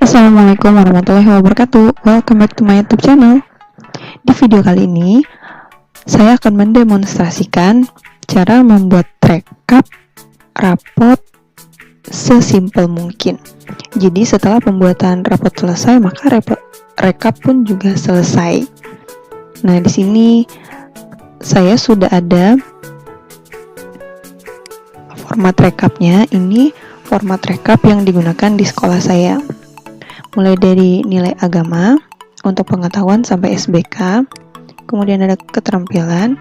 Assalamualaikum warahmatullahi wabarakatuh. Welcome back to my YouTube channel. Di video kali ini, saya akan mendemonstrasikan cara membuat rekap rapot sesimpel mungkin. Jadi setelah pembuatan rapot selesai, maka rekap pun juga selesai. Nah, di sini saya sudah ada format rekapnya. Ini format rekap yang digunakan di sekolah saya. Mulai dari nilai agama untuk pengetahuan sampai SBK, kemudian ada keterampilan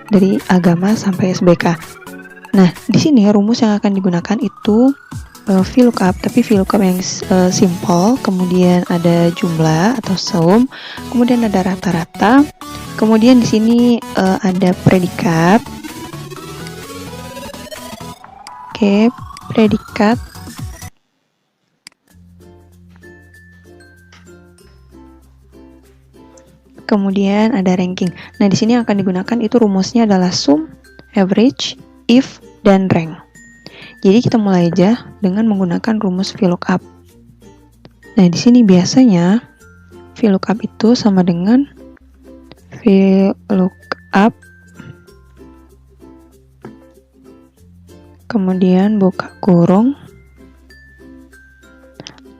dari agama sampai SBK. Nah, di sini rumus yang akan digunakan itu VLOOKUP, tapi VLOOKUP yang simple, kemudian ada jumlah atau sum, kemudian ada rata-rata, kemudian di sini ada predikat. Oke, predikat. Kemudian ada ranking. Nah, di sini yang akan digunakan itu rumusnya adalah sum, average, if, dan rank. Jadi kita mulai aja dengan menggunakan rumus VLOOKUP. Nah, di sini biasanya VLOOKUP itu sama dengan VLOOKUP, kemudian buka kurung,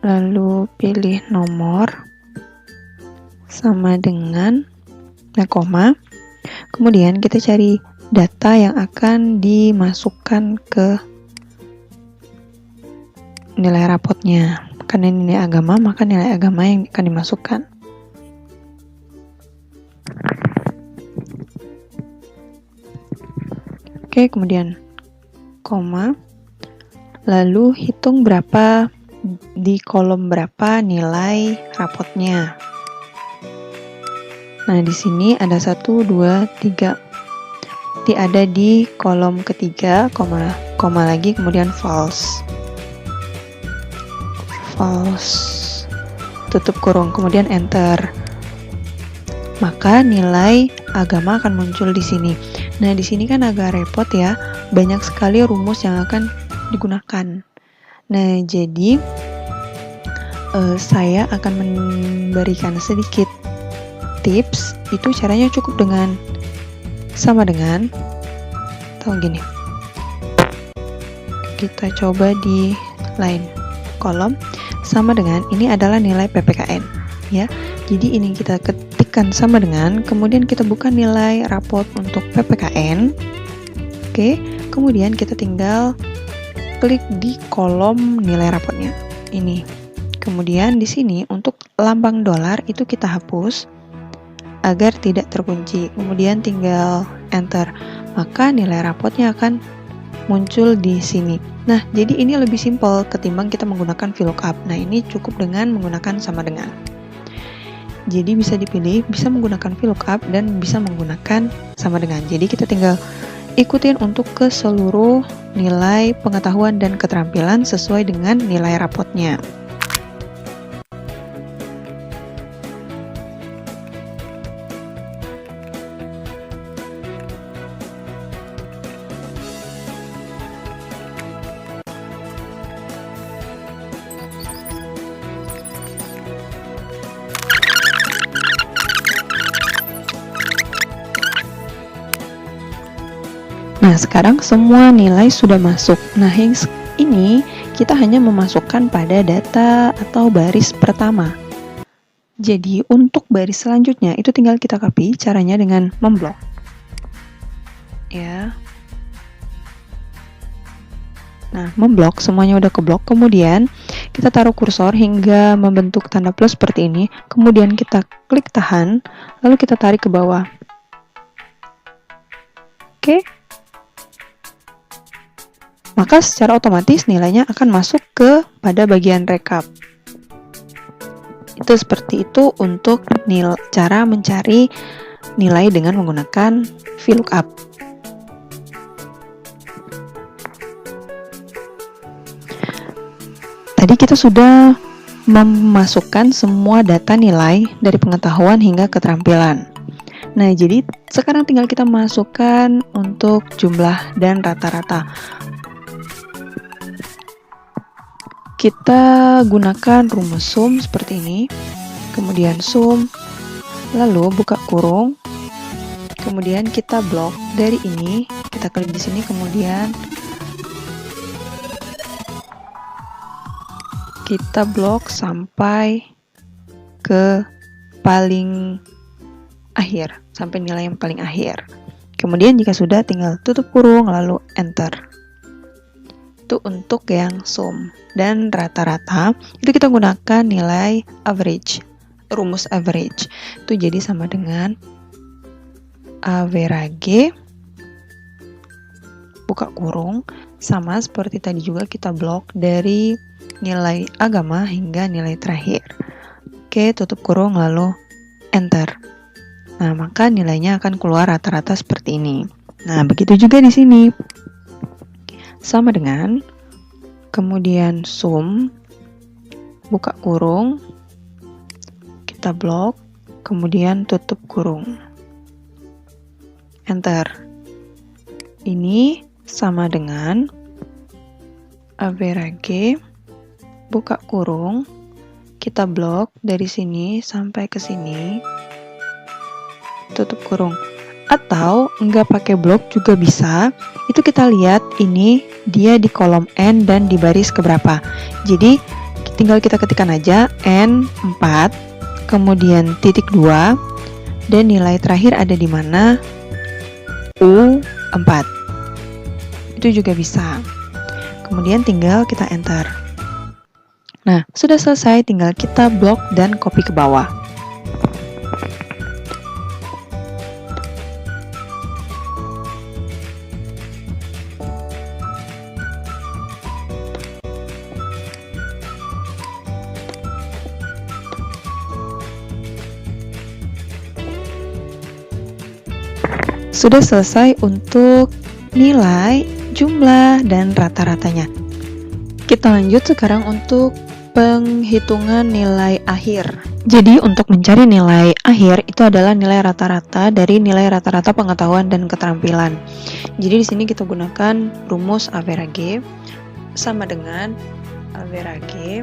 lalu pilih nomor, sama dengan koma, kemudian kita cari data yang akan dimasukkan ke nilai rapotnya. Karena nilai agama, maka nilai agama yang akan dimasukkan. Oke, kemudian koma, lalu hitung berapa di kolom berapa nilai rapotnya. Nah, di sini ada 1, 2, 3. Ada di kolom ketiga, koma lagi, kemudian false. False. Tutup kurung, kemudian enter. Maka nilai agama akan muncul di sini. Nah, di sini kan agak repot ya. Banyak sekali rumus yang akan digunakan. Nah, jadi saya akan memberikan sedikit tips. Itu caranya cukup dengan sama dengan atau gini, kita coba di line kolom sama dengan, ini adalah nilai PPKN ya. Jadi ini kita ketikkan sama dengan, kemudian kita buka nilai rapot untuk PPKN. Oke, kemudian kita tinggal klik di kolom nilai rapotnya ini. Kemudian di sini untuk lambang dolar itu kita hapus agar tidak terkunci, kemudian tinggal enter, maka nilai rapotnya akan muncul di sini. Nah, jadi ini lebih simpel ketimbang kita menggunakan VLOOKUP. Nah, ini cukup dengan menggunakan sama dengan. Jadi bisa dipilih, bisa menggunakan VLOOKUP dan bisa menggunakan sama dengan. Jadi kita tinggal ikutin untuk ke seluruh nilai pengetahuan dan keterampilan sesuai dengan nilai rapotnya. Nah, sekarang semua nilai sudah masuk. Nah, yang ini kita hanya memasukkan pada data atau baris pertama. Jadi, untuk baris selanjutnya itu tinggal kita copy, caranya dengan memblok. Ya. Nah, memblok, semuanya udah keblok. Kemudian kita taruh kursor hingga membentuk tanda plus seperti ini. Kemudian kita klik tahan, lalu kita tarik ke bawah. Oke. Maka secara otomatis nilainya akan masuk ke pada bagian rekap. Itu seperti itu untuk cara mencari nilai dengan menggunakan VLOOKUP. Tadi kita sudah memasukkan semua data nilai dari pengetahuan hingga keterampilan. Nah, jadi sekarang tinggal kita masukkan untuk jumlah dan rata-rata. kita gunakan rumus sum seperti ini. Kemudian sum, lalu buka kurung. Kemudian kita blok dari ini, kita klik di sini, kemudian kita blok sampai ke paling akhir, sampai nilai yang paling akhir. Kemudian jika sudah, tinggal tutup kurung lalu enter. Itu untuk yang sum. Dan rata-rata itu kita gunakan nilai average, rumus average. Itu jadi sama dengan average buka kurung, sama seperti tadi juga kita blok dari nilai agama hingga nilai terakhir. Oke, tutup kurung lalu enter. Nah, maka nilainya akan keluar rata-rata seperti ini. Nah, begitu juga di sini. Sama dengan kemudian sum buka kurung, kita blok, kemudian tutup kurung. Enter. Ini sama dengan average buka kurung, kita blok dari sini sampai ke sini, tutup kurung. Atau enggak pakai blok juga bisa. Itu kita lihat ini dia di kolom N dan di baris keberapa. Jadi tinggal kita ketikkan aja N 4, kemudian titik 2, dan nilai terakhir ada di mana? U 4. Itu juga bisa. Kemudian tinggal kita enter. Nah, sudah selesai, tinggal kita blok dan copy ke bawah. Sudah selesai untuk nilai, jumlah, dan rata-ratanya. Kita lanjut sekarang untuk penghitungan nilai akhir. Jadi untuk mencari nilai akhir itu adalah nilai rata-rata dari nilai rata-rata pengetahuan dan keterampilan. Jadi di sini kita gunakan rumus average sama dengan average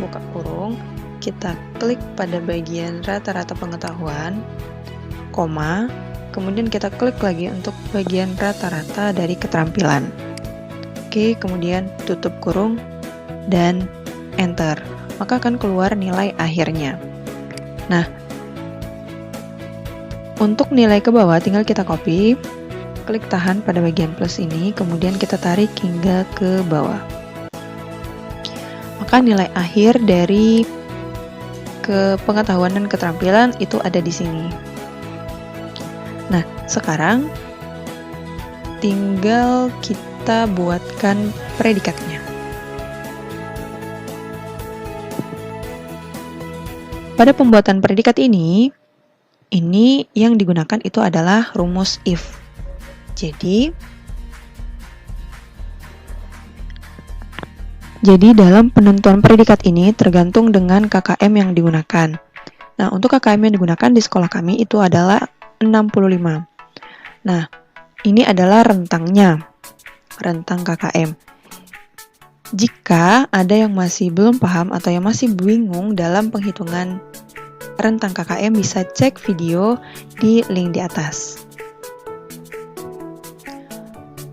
buka kurung, kita klik pada bagian rata-rata pengetahuan, koma, kemudian kita klik lagi untuk bagian rata-rata dari keterampilan. Oke, kemudian tutup kurung dan enter. Maka akan keluar nilai akhirnya. Nah, untuk nilai ke bawah tinggal kita copy, klik tahan pada bagian plus ini, kemudian kita tarik hingga ke bawah. Maka nilai akhir dari pengetahuan dan keterampilan itu ada di sini. Nah, sekarang tinggal kita buatkan predikatnya. Pada pembuatan predikat ini yang digunakan itu adalah rumus if. Jadi dalam penentuan predikat ini tergantung dengan KKM yang digunakan. Nah, untuk KKM yang digunakan di sekolah kami itu adalah 65. Nah, ini adalah rentangnya, rentang KKM. Jika ada yang masih belum paham atau yang masih bingung dalam penghitungan rentang KKM, bisa cek video di link di atas.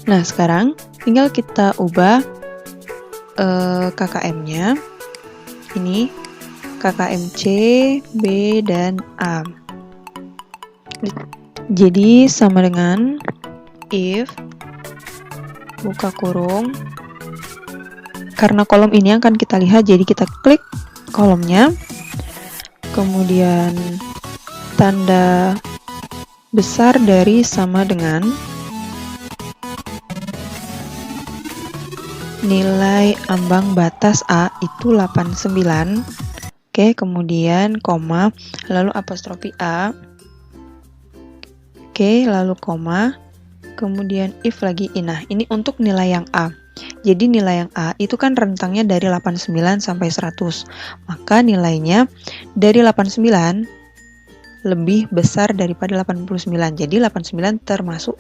Nah, sekarang tinggal kita ubah KKM-nya. Ini KKM C, B, dan A. Jadi sama dengan if buka kurung, karena kolom ini akan kita lihat, jadi kita klik kolomnya, kemudian tanda besar dari sama dengan nilai ambang batas A itu 89. Oke, kemudian koma, lalu apostrofi A. Oke, lalu koma, kemudian if lagi. Nah, ini untuk nilai yang A. Jadi nilai yang A itu kan rentangnya dari 89 sampai 100. Maka nilainya dari 89 lebih besar daripada 89. Jadi 89 termasuk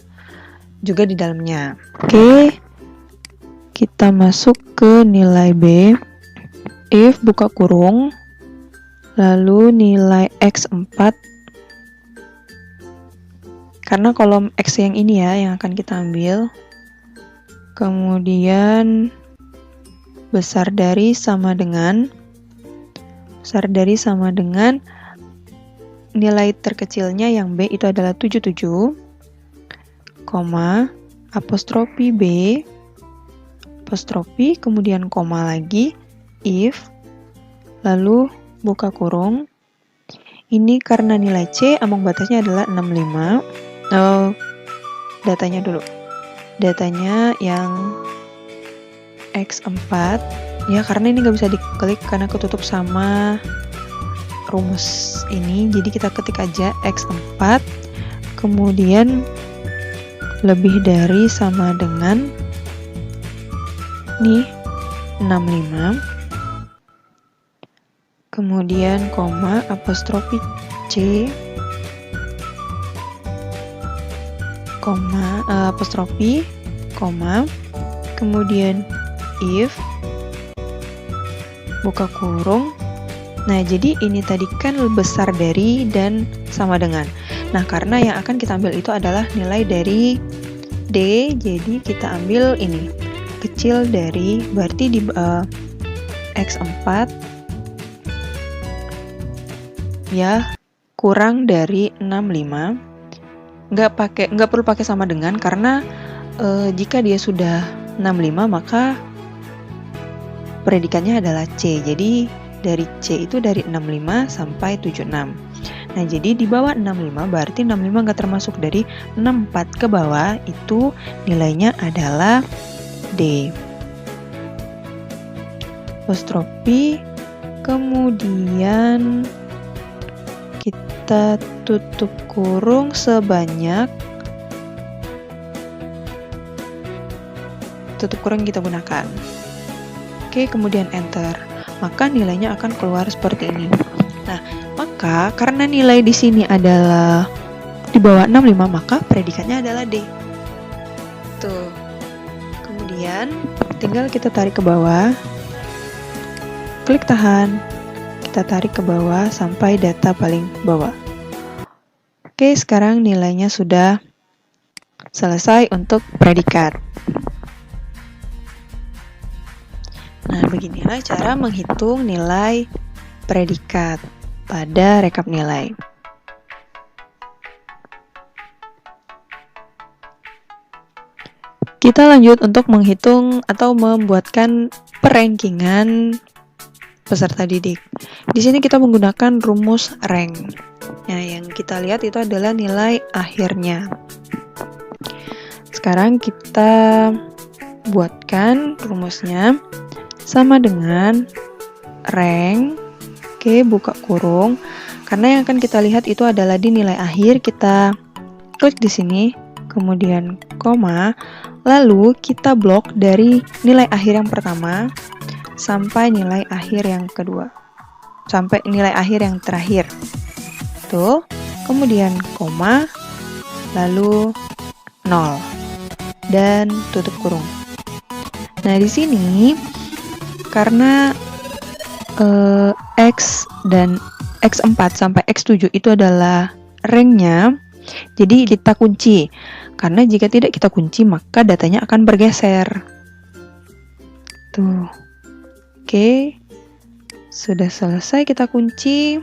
juga di dalamnya. Oke. kita masuk ke nilai B, if buka kurung, lalu nilai X4, karena kolom X yang ini ya yang akan kita ambil, kemudian besar dari sama dengan nilai terkecilnya yang B itu adalah 77, koma, apostrofi B, apostrofi, kemudian koma lagi, if, lalu buka kurung. Ini karena nilai C, ambang batasnya adalah 65. Datanya dulu. Datanya yang X4, ya karena ini nggak bisa diklik karena ketutup sama rumus ini, jadi kita ketik aja X4, kemudian lebih dari sama dengan nih 65, kemudian koma, apostrofi C, koma, apostrofi, koma, kemudian if, buka kurung. Nah, jadi ini tadi kan besar dari dan sama dengan. Nah, karena yang akan kita ambil itu adalah nilai dari D, jadi kita ambil ini, kecil dari, berarti di X4 ya kurang dari 65. Nggak perlu pakai sama dengan, karena jika dia sudah 65 maka predikannya adalah C. Jadi dari C itu dari 65 sampai 76. Nah, jadi di bawah 65 berarti 65 nggak termasuk, dari 64 ke bawah itu nilainya adalah D. Apostrofi, kemudian kita tutup kurung sebanyak, tutup kurung kita gunakan. Oke, kemudian enter. Maka nilainya akan keluar seperti ini. Nah, maka karena nilai di sini adalah di bawah 65, maka predikatnya adalah D. Tuh. Kemudian tinggal kita tarik ke bawah. Klik tahan. Kita tarik ke bawah sampai data paling bawah. Oke, sekarang nilainya sudah selesai untuk predikat. Nah, beginilah cara menghitung nilai predikat pada rekap nilai. Kita lanjut untuk menghitung atau membuatkan perankingan peserta didik. Di sini kita menggunakan rumus rank. Nah, yang kita lihat itu adalah nilai akhirnya. Sekarang kita buatkan rumusnya. Sama dengan rank, oke, buka kurung. Karena yang akan kita lihat itu adalah di nilai akhir, kita klik di sini, kemudian koma, lalu kita blok dari nilai akhir yang pertama sampai nilai akhir yang kedua, sampai nilai akhir yang terakhir. Tuh, kemudian koma, lalu 0 dan tutup kurung. Nah, di sini karena X dan X4 sampai X7 itu adalah ranknya, jadi kita kunci. Karena jika tidak kita kunci, maka datanya akan bergeser. Tuh. Oke. Sudah selesai kita kunci.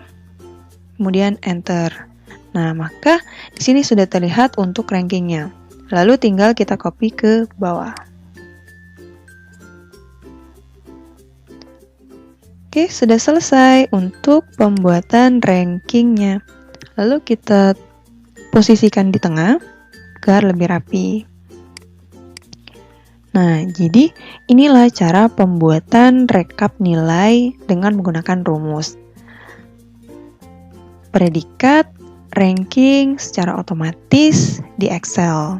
Kemudian enter. Nah, maka di sini sudah terlihat untuk rankingnya. Lalu tinggal kita copy ke bawah. Oke, sudah selesai untuk pembuatan rankingnya. Lalu kita posisikan di tengah agar lebih rapi. Nah, jadi inilah cara pembuatan rekap nilai dengan menggunakan rumus. Predikat, ranking secara otomatis di Excel.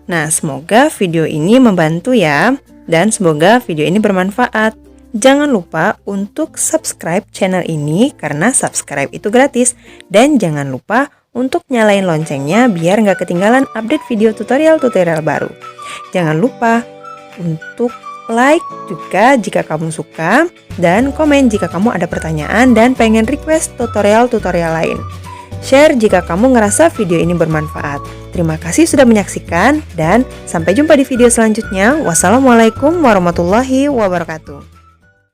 Nah, semoga video ini membantu ya, dan semoga video ini bermanfaat. Jangan lupa untuk subscribe channel ini karena subscribe itu gratis. Dan jangan lupa untuk nyalain loncengnya biar nggak ketinggalan update video tutorial-tutorial baru. Jangan lupa untuk like juga jika kamu suka, dan komen jika kamu ada pertanyaan dan pengen request tutorial-tutorial lain. Share jika kamu ngerasa video ini bermanfaat. Terima kasih sudah menyaksikan dan sampai jumpa di video selanjutnya. Wassalamualaikum warahmatullahi wabarakatuh.